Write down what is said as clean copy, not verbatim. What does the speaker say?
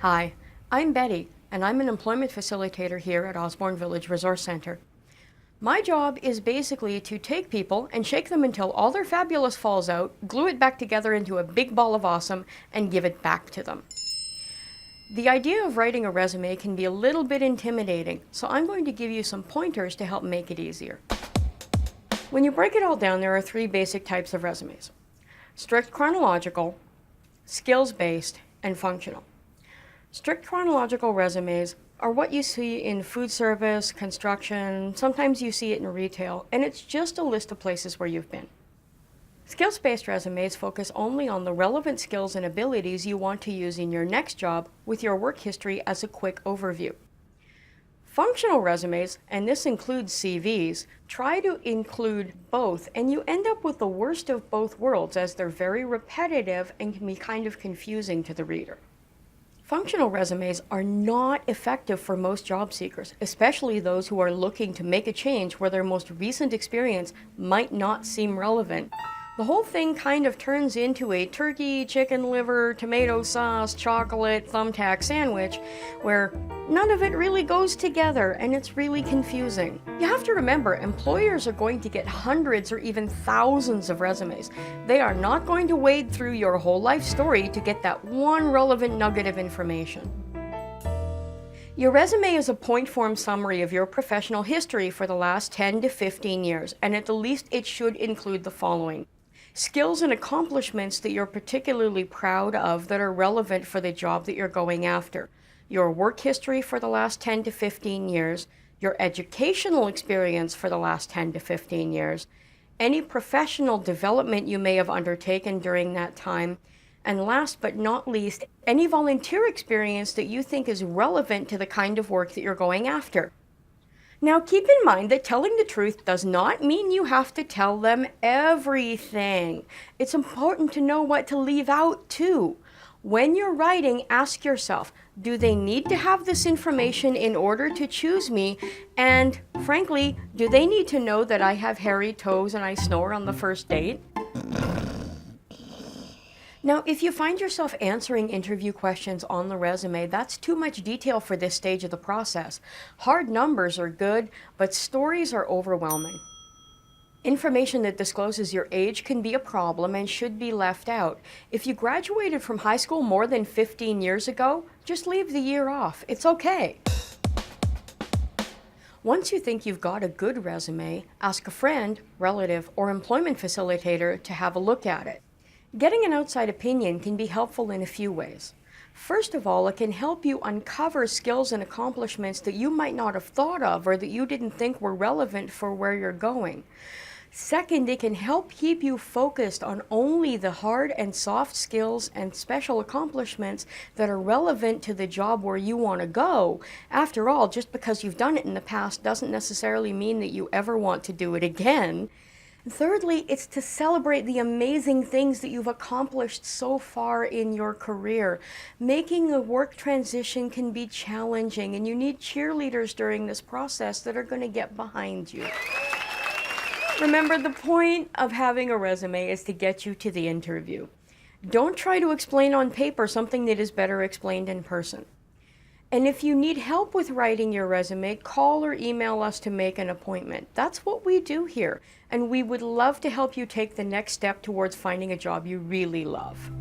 Hi, I'm Betty, and I'm an employment facilitator here at Osborne Village Resource Center. My job is basically to take people and shake them until all their fabulous falls out, glue it back together into a big ball of awesome, and give it back to them. The idea of writing a resume can be a little bit intimidating, so I'm going to give you some pointers to help make it easier. When you break it all down, there are three basic types of resumes: strict chronological, skills-based, and functional. Strict chronological resumes are what you see in food service, construction, sometimes you see it in retail, and it's just a list of places where you've been. Skills-based resumes focus only on the relevant skills and abilities you want to use in your next job, with your work history as a quick overview. Functional resumes, and this includes CVs, try to include both, and you end up with the worst of both worlds, as they're very repetitive and can be kind of confusing to the reader. Functional resumes are not effective for most job seekers, especially those who are looking to make a change where their most recent experience might not seem relevant. The whole thing kind of turns into a turkey, chicken liver, tomato sauce, chocolate, thumbtack sandwich where none of it really goes together and it's really confusing. You have to remember, employers are going to get hundreds or even thousands of resumes. They are not going to wade through your whole life story to get that one relevant nugget of information. Your resume is a point-form summary of your professional history for the last 10 to 15 years, and at the least it should include the following: skills and accomplishments that you're particularly proud of that are relevant for the job that you're going after, your work history for the last 10 to 15 years, your educational experience for the last 10 to 15 years, any professional development you may have undertaken during that time, and last but not least, any volunteer experience that you think is relevant to the kind of work that you're going after. Now, keep in mind that telling the truth does not mean you have to tell them everything. It's important to know what to leave out too. When you're writing, ask yourself, do they need to have this information in order to choose me? And frankly, do they need to know that I have hairy toes and I snore on the first date? Now, if you find yourself answering interview questions on the resume, that's too much detail for this stage of the process. Hard numbers are good, but stories are overwhelming. Information that discloses your age can be a problem and should be left out. If you graduated from high school more than 15 years ago, just leave the year off. It's okay. Once you think you've got a good resume, ask a friend, relative, or employment facilitator to have a look at it. Getting an outside opinion can be helpful in a few ways. First of all, it can help you uncover skills and accomplishments that you might not have thought of or that you didn't think were relevant for where you're going. Second, it can help keep you focused on only the hard and soft skills and special accomplishments that are relevant to the job where you want to go. After all, just because you've done it in the past doesn't necessarily mean that you ever want to do it again. Thirdly, it's to celebrate the amazing things that you've accomplished so far in your career. Making a work transition can be challenging, and you need cheerleaders during this process that are going to get behind you. Remember, the point of having a resume is to get you to the interview. Don't try to explain on paper something that is better explained in person. And if you need help with writing your resume, call or email us to make an appointment. That's what we do here, and we would love to help you take the next step towards finding a job you really love.